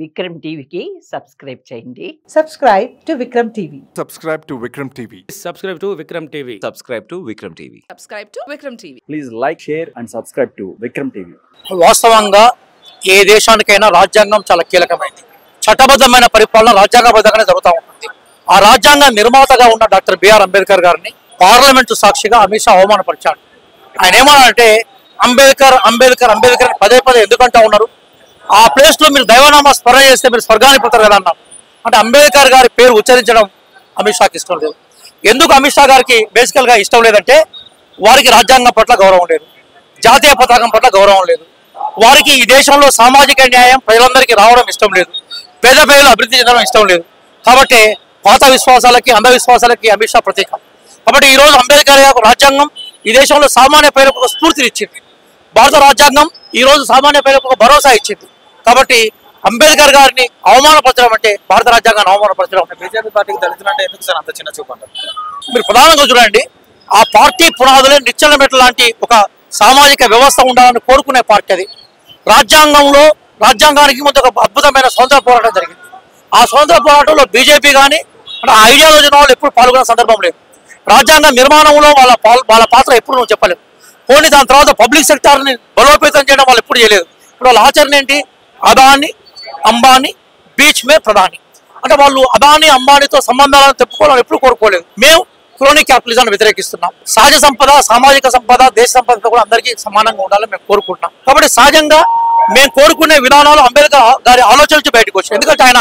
విక్రమ్ టీవీకి సబ్స్క్రైబ్ చేయండి. Subscribe to Vikram TV. Subscribe to Vikram TV. Subscribe to Vikram TV. Subscribe to Vikram TV. Subscribe to Vikram TV. Please like, share and subscribe to Vikram TV. వాస్తవంగా ఏ దేశానికైనా రాజ్యాంగం చాలా కీలకమైంది. చట్టబద్ధమైన పరిపాలన రాజ్యాంగబద్ధంగానే జరుగుతూ ఉంటుంది. ఆ రాజ్యాంగ నిర్మాతగా ఉన్న డాక్టర్ బిఆర్ అంబేద్కర్ గారిని పార్లమెంటు సాక్షిగా అమిత్ షా అవమానపరిచాడు. ఆయన ఏమన్నారంటే అంబేద్కర్ అంబేద్కర్ అంబేద్కర్ పదే పదే ఎందుకంటా ఉన్నారు, ఆ ప్లేస్లో మీరు దైవనామా స్మరణ చేస్తే మీరు స్వర్గానికి పోతారు కదా అన్నారు. అంటే అంబేద్కర్ గారి పేరు ఉచ్చరించడం అమిత్ షాకి ఇష్టం లేదు. ఎందుకు అమిత్ షా గారికి బేసికల్గా ఇష్టం లేదంటే వారికి రాజ్యాంగం పట్ల గౌరవం లేదు, జాతీయ పతాకం పట్ల గౌరవం లేదు, వారికి ఈ దేశంలో సామాజిక న్యాయం ప్రజలందరికీ రావడం ఇష్టం లేదు, పేద ప్రజలు అభివృద్ధి చెందడం ఇష్టం లేదు. కాబట్టి పాత విశ్వాసాలకి అంధవిశ్వాసాలకి అమిత్ షా ప్రతీక. కాబట్టి ఈరోజు అంబేద్కర్ గారి రాజ్యాంగం ఈ దేశంలో సామాన్య ప్రజలకు ఒక స్ఫూర్తినిచ్చింది. భారత రాజ్యాంగం ఈరోజు సామాన్య ప్రజలకు ఒక భరోసా ఇచ్చింది. కాబట్టి అంబేద్కర్ గారిని అవమానపరచడం అంటే భారత రాజ్యాంగాన్ని అవమానపరచడం. బీజేపీ పార్టీకి దళితులు అంటే ఎందుకు సార్ అంత చిన్న చూపు అంటారు? మీరు ప్రధానంగా చూడండి, ఆ పార్టీ పునాదులే నిచ్చెన మెట్ల లాంటి ఒక సామాజిక వ్యవస్థ ఉండాలని కోరుకునే పార్టీ అది. రాజ్యాంగానికి ముందు ఒక అద్భుతమైన స్వతంత్ర పోరాటం జరిగింది. ఆ స్వతంత్ర పోరాటంలో బీజేపీ కానీ అంటే ఆ ఐడియాలజీ వాళ్ళు ఎప్పుడు పాల్గొనే సందర్భం లేదు. రాజ్యాంగ నిర్మాణంలో వాళ్ళ పాత్ర ఎప్పుడు నువ్వు చెప్పలేదు. పోనీ దాని తర్వాత పబ్లిక్ సెక్టార్ని బలోపేతం చేయడం వాళ్ళు ఎప్పుడు చేయలేదు. ఇప్పుడు వాళ్ళ ఆచరణ ఏంటి? అదాని అంబానీ బీచ్ మే ప్రధాని అంటే వాళ్ళు అదాని అంబానీతో సంబంధాలను తెప్పుకోవాలని ఎప్పుడు కోరుకోలేదు. మేము క్రోనీ క్యాపిటలిజాన్ని వ్యతిరేకిస్తున్నాం. సహజ సంపద, సామాజిక సంపద, దేశ సంపద కూడా అందరికీ సమానంగా ఉండాలని మేము కోరుకుంటున్నాం. కాబట్టి సహజంగా మేము కోరుకునే విధానాలు అంబేద్కర్ గారి ఆలోచనలు బయటకు వచ్చాయి. ఎందుకంటే ఆయన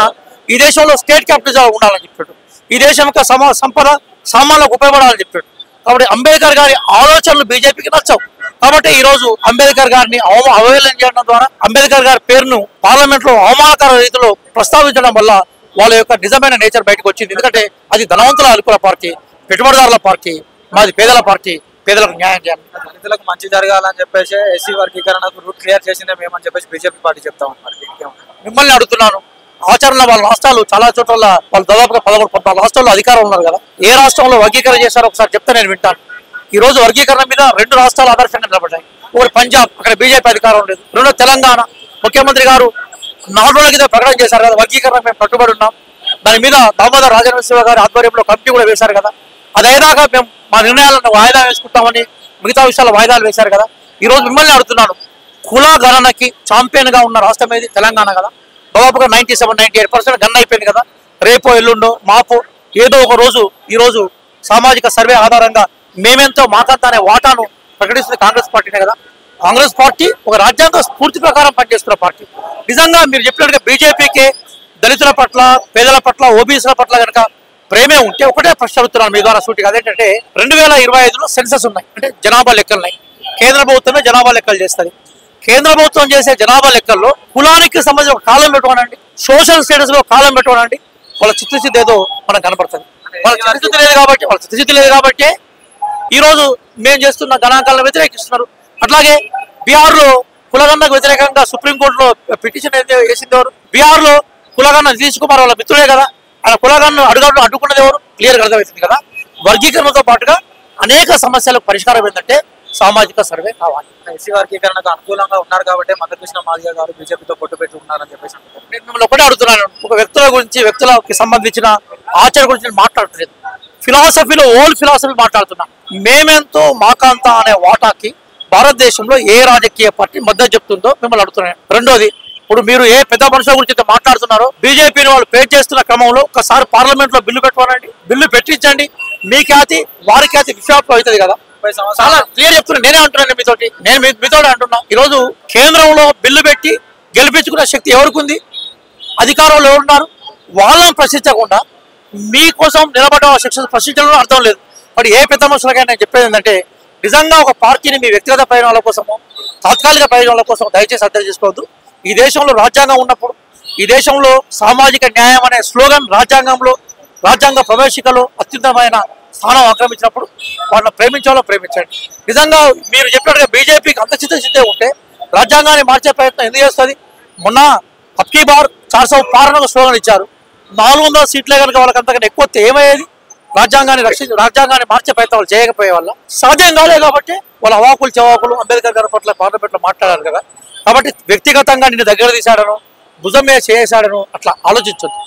ఈ దేశంలో స్టేట్ క్యాపిటలిజం ఉండాలని చెప్పాడు, ఈ దేశం యొక్క సంపద సామాన్లకు ఉపయోగపడాలని చెప్పాడు. కాబట్టి అంబేద్కర్ గారి ఆలోచనలు బీజేపీకి నచ్చవు. కాబట్టి ఈ రోజు అంబేద్కర్ గారిని అవహేళన చేయడం ద్వారా అంబేద్కర్ గారి పేరును పార్లమెంట్ లో అవమానకర రీతిలో ప్రస్తావించడం వల్ల వాళ్ళ యొక్క నిజమైన నేచర్ బయటకు వచ్చింది. ఎందుకంటే అది ధనవంతుల అనుకూల పార్టీ, పెట్టుబడిదారుల పార్టీ, మాది పేదల పార్టీ, పేదలకు న్యాయం చేయాలి, దళితులకు మంచి జరగాలని చెప్పేసి ఎస్సీ వర్గీకరణకు రూట్ క్లియర్ చేసిందే మేమని చెప్పేసి బీజేపీ పార్టీ చెప్తా ఉన్నారు. మిమ్మల్ని అడుగుతున్నాను, ఆచరణ వాళ్ళ రాష్ట్రాలు చాలా చోట్ల వాళ్ళు దాదాపుగా 13-14 రాష్ట్రాల్లో అధికారం ఉన్నారు కదా, ఏ రాష్ట్రంలో వర్గీకరణ చేశారో ఒకసారి చెప్తే నేను వింటాను. ఈ రోజు వర్గీకరణ మీద 2 రాష్ట్రాలు ఆదర్శంగా నిలబడ్డాయి. ఒకటి పంజాబ్, అక్కడ బీజేపీ అధికారం లేదు. రెండో తెలంగాణ, ముఖ్యమంత్రి గారు 4 రోజుల కింద ప్రకటన చేశారు కదా, వర్గీకరణ మేము కట్టుబడి ఉన్నాం. దాని మీద దామోదర్ రాజనరసింహ గారి ఆధ్వర్యంలో కమిటీ కూడా వేశారు కదా. అదైనాక మేము మా నిర్ణయాలను వాయిదా వేసుకుంటామని మిగతా విషయాలు వాయిదాలు వేశారు కదా. ఈ రోజు మిమ్మల్ని అడుగుతున్నాను, కుల గణనకి ఛాంపియన్ గా ఉన్న రాష్ట్రం ఏది? తెలంగాణ కదా. దాదాపుగా 97-98% గణన అయిపోయింది కదా. రేపో ఎల్లుండో మాపో ఏదో ఒక రోజు ఈ రోజు సామాజిక సర్వే ఆధారంగా మేమెంతో మాకంతా అనే వాటాను ప్రకటిస్తుంది కాంగ్రెస్ పార్టీనే కదా. కాంగ్రెస్ పార్టీ ఒక రాజ్యాంగ స్ఫూర్తి ప్రకారం పనిచేస్తున్న పార్టీ. నిజంగా మీరు చెప్పినట్టుగా బీజేపీకి దళితుల పట్ల, పేదల పట్ల, ఓబీసీల పట్ల కనుక ప్రేమే ఉంటే ఒకటే ప్రశ్న అడుగుతున్నాను మీ ద్వారా సూటిగా. అదేంటంటే 2025లో సెన్సస్ ఉన్నాయి, అంటే జనాభా లెక్కలు ఉన్నాయి. కేంద్ర ప్రభుత్వమే జనాభా లెక్కలు చేస్తుంది. కేంద్ర ప్రభుత్వం చేసే జనాభా లెక్కల్లో కులానికి సంబంధించి ఒక కాలం పెట్టుకోనండి, సోషల్ స్టేటస్ లో కాలం పెట్టుకోనండి, వాళ్ళ చిత్తశుద్ధి ఏదో మనకు కనపడుతుంది. వాళ్ళ చిత్తశుద్ధి లేదు కాబట్టి ఈ రోజు మేము చేస్తున్న గణాంకాలను వ్యతిరేకిస్తున్నారు. అట్లాగే బీహార్లో కులగన్నకు వ్యతిరేకంగా సుప్రీంకోర్టులో పిటిషన్ వేసింది ఎవరు? బీహార్లో కులగన్న నితీష్ కుమార్ వాళ్ళ మిత్రులే కదా. ఆయన కులగన్ను అడ్డుకున్నది ఎవరు? క్లియర్గా అర్థమవుతుంది కదా. వర్గీకరణతో పాటుగా అనేక సమస్యలకు పరిష్కారం ఏంటంటే సామాజిక సర్వే కావాలి. ఎస్సీ వర్గీకరణకు అనుకూలంగా ఉన్నారు కాబట్టి మందకృష్ణ మాదిగ గారు బీజేపీతో పొట్టు పెట్టి ఉన్నారని చెప్పేసి అంటారు. నేను మిమ్మల్ని ఒకటే అడుగుతున్నాను, ఒక వ్యక్తులకి సంబంధించిన ఆచరణ గురించి నేను మాట్లాడట్లేదు, ఫిలాసఫీలో ఓల్డ్ ఫిలాసఫీ మాట్లాడుతున్నా. మేమెంతో మాకంతా అనే వాటాకి భారతదేశంలో ఏ రాజకీయ పార్టీ మద్దతు చెప్తుందో మిమ్మల్ని అడుగుతున్నాను. రెండోది, ఇప్పుడు మీరు ఏ పెద్ద మనుషుల గురించి అయితే మాట్లాడుతున్నారో బీజేపీని వాళ్ళు పే చేస్తున్న క్రమంలో ఒకసారి పార్లమెంట్ లో బిల్లు పెట్టుకోనండి, బిల్లు పెట్టించండి. మీ ఖ్యాతి వారి ఖ్యాతి విశ్వాసం అవుతుంది కదా. చాలా క్లియర్ చెప్తున్నా, నేనే అంటున్నాను నేను మీతో అంటున్నా. ఈరోజు కేంద్రంలో బిల్లు పెట్టి గెలిపించుకునే శక్తి ఎవరికి ఉంది? అధికారంలో ఎవరున్నారు? వాళ్ళని ప్రశ్నించకుండా మీకోసం నిలబడ్డ ప్రశ్నించడం అర్థం లేదు. మరి ఏ పెద్ద మనుషులకైనా నేను చెప్పేది ఏంటంటే, నిజంగా ఒక పార్టీని మీ వ్యక్తిగత ప్రయోజనాల కోసమో తాత్కాలిక ప్రయోజనాల కోసం దయచేసి అర్థం చేసుకోవద్దు. ఈ దేశంలో రాజ్యాంగం ఉన్నప్పుడు, ఈ దేశంలో సామాజిక న్యాయం అనే స్లోగన్ రాజ్యాంగ ప్రవేశికలో అత్యుత్తమైన స్థానం ఆక్రమించినప్పుడు వాళ్ళని ప్రేమించాలో ప్రేమించండి. నిజంగా మీరు చెప్పినట్టుగా బీజేపీకి అంత చిత్తశుద్ధి ఉంటే రాజ్యాంగాన్ని మార్చే ప్రయత్నం ఎందుకు చేస్తుంది? మొన్న అబ్కీ బార్ 400 పార్ స్లోగన్ ఇచ్చారు. 400 సీట్లే కనుక వాళ్ళకంతకన్నా ఎక్కువ ఏమయ్యేది? రాజ్యాంగాన్ని మార్చే ప్రయత్నాలు చేయకపోయే వల్ల సాధ్యం కాలేదు. కాబట్టి వాళ్ళ అవాకులు చవాకులు అంబేద్కర్ గారి పట్ల పార్లమెంట్లో మాట్లాడారు కదా. కాబట్టి వ్యక్తిగతంగా నిన్ను దగ్గర తీశాడను, భుజం మీద చేసాడను అట్లా ఆలోచించొద్దు.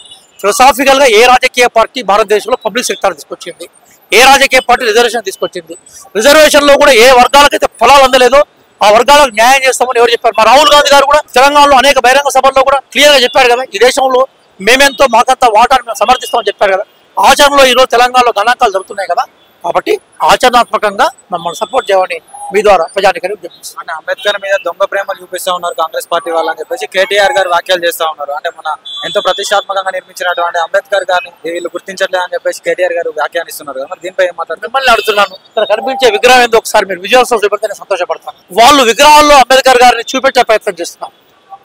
ఫిలసాఫికల్ గా ఏ రాజకీయ పార్టీ భారతదేశంలో పబ్లిక్ సెక్టార్ తీసుకొచ్చింది, ఏ రాజకీయ పార్టీ రిజర్వేషన్ తీసుకొచ్చింది, రిజర్వేషన్ లో కూడా ఏ వర్గాలకైతే ఫలాలు అందలేదో ఆ వర్గాలకు న్యాయం చేస్తామని ఎవరు చెప్పారు? మా రాహుల్ గాంధీ గారు కూడా తెలంగాణలో అనేక బహిరంగ సభల్లో కూడా క్లియర్ గా చెప్పారు కదా, ఈ దేశంలో మేమెంతో మాకంతా వాటాను మేము సమర్థిస్తామని చెప్పారు కదా. ఆచరణలో ఈరోజు తెలంగాణలో గణాంకాలు జరుగుతున్నాయి కదా. కాబట్టి ఆచరణాత్మకంగా మమ్మల్ని సపోర్ట్ చేయమని మీ ద్వారా ప్రజానికని చెప్పేసి. అంటే అంబేద్కర్ మీద దొంగ ప్రేమలు చూపిస్తా ఉన్నారు కాంగ్రెస్ పార్టీ వాళ్ళని చెప్పేసి కేటీఆర్ గారు వ్యాఖ్యలు చేస్తా ఉన్నారు. అంటే మన ఎంతో ప్రతిష్టాత్మకంగా నిర్మించినటువంటి అంబేద్కర్ గారిని వీళ్ళు గుర్తించట్లేదు అని చెప్పేసి కేటీఆర్ గారు వ్యాఖ్యానిస్తున్నారు కదా. మరి దీనిపై ఏం మాట్లాడుతున్నారు? మిమ్మల్ని అడుగుతున్నాను, ఇక్కడ కనిపించే విగ్రహం ఏందో ఒకసారి మీరు విజువల్స్ చూపెడితే సంతోషపడతాను. వాళ్ళు విగ్రహాల్లో అంబేద్కర్ గారిని చూపెట్టే ప్రయత్నం చేస్తున్నాం,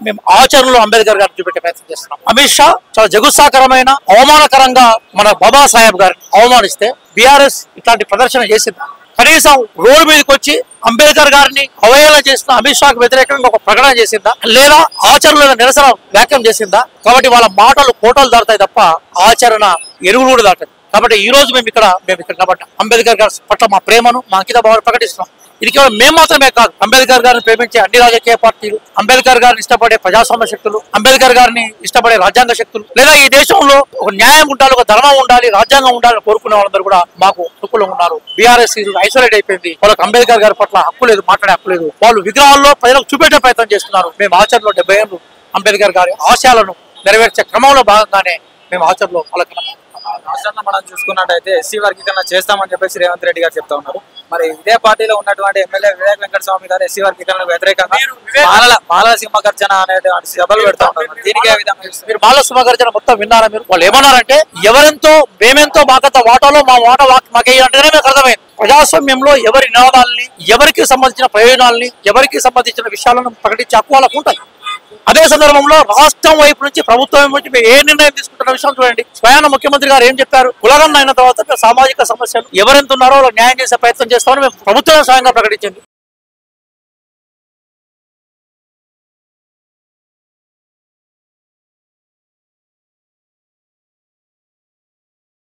మేము ఆచరణలో అంబేద్కర్ గారిని చూపెట్టే ప్రయత్నం చేస్తున్నాం. అమిత్ షా చాలా జగుత్సాకరమైన అవమానకరంగా మన బాబాసాహెబ్ గారిని అవమానిస్తే బీఆర్ఎస్ ఇట్లాంటి ప్రదర్శన చేసింది. కనీసం రోడ్డు మీదకి వచ్చి అంబేద్కర్ గారిని అవహేళన చేసిన అమిత్ షాకు వ్యతిరేకంగా ఒక ప్రకటన చేసిందా, లేదా ఆచరణలో నిరసన వ్యాఖ్యం చేసిందా? కాబట్టి వాళ్ళ మాటలు కోటలు దాటుతాయి తప్ప ఆచరణ ఎరువులు కూడా దాటదు. కాబట్టి ఈ రోజు మేము ఇక్కడ నిలబడ్డాం. అంబేద్కర్ గారి పట్ల మా ప్రేమను, మా అంకిత భావాన్ని ప్రకటిస్తున్నాం. ఇది కేవలం మేము మాత్రమే కాదు, అంబేద్కర్ గారిని ప్రేమించే అన్ని రాజకీయ పార్టీలు, అంబేద్కర్ గారిని ఇష్టపడే ప్రజాస్వామ్య శక్తులు, అంబేద్కర్ గారిని ఇష్టపడే రాజ్యాంగ శక్తులు, లేదా ఈ దేశంలో ఒక న్యాయం ఉండాలి, ఒక ధర్మం ఉండాలి, రాజ్యాంగం ఉండాలని కోరుకునే వాళ్ళందరూ కూడా మాకు హక్కులు ఉన్నారు. బీఆర్ఎస్ ఐసోలేట్ అయిపోయింది, వాళ్ళకి అంబేద్కర్ గారి పట్ల హక్కు లేదు, మాట్లాడే హక్కు లేదు. వాళ్ళు విగ్రహాల్లో ప్రజలకు చూపెట్టే ప్రయత్నం చేస్తున్నారు. మేము ఆచరణలో 70 ఏళ్ళు అంబేద్కర్ గారి ఆశయాలను నెరవేర్చే క్రమంలో భాగంగానే మేము ఆచరణలో రాష్ట్రంలో మనం చూసుకున్నట్టయితే ఎస్సీ వర్గీకరణ చేస్తామని చెప్పేసి రేవంత్ రెడ్డి గారు చెప్తా ఉన్నారు. మరి ఇదే పార్టీలో ఉన్నటువంటి ఎమ్మెల్యే వివేక్ వెంకటస్వామి గారు ఎస్సీ వర్గీకరణకు వ్యతిరేకంగా మాలల సింహగర్జన అనేటువంటి సభలు పెడతా ఉన్నారు. దీనికి ఏ విధంగా మీరు మాలల సింహగర్జన మొత్తం విన్నారా? మీరు వాళ్ళు ఏమన్నారంటే ఎవరెంతో మేమెంతో మాకంత వాటాలో మా వాట మాకేంటనే మీకు అర్థమైంది. ప్రజాస్వామ్యంలో ఎవరి నినాదాలని, ఎవరికి సంబంధించిన ప్రయోజనాలని, ఎవరికి సంబంధించిన విషయాలను ప్రకటించే హక్కు వాళ్ళకు ఉంటాయి. అదే సందర్భంలో రాష్ట్రం వైపు నుంచి, ప్రభుత్వం నుంచి మీరు ఏ నిర్ణయం తీసుకుంటున్న విషయం చూడండి. స్వయాన ముఖ్యమంత్రి గారు ఏం చెప్పారు? కులగన్న అయిన తర్వాత సామాజిక సమస్యలు ఎవరెంత ఉన్నారో వాళ్ళకి న్యాయం చేసే ప్రయత్నం చేస్తామని మేము ప్రభుత్వం స్వయంగా ప్రకటించింది.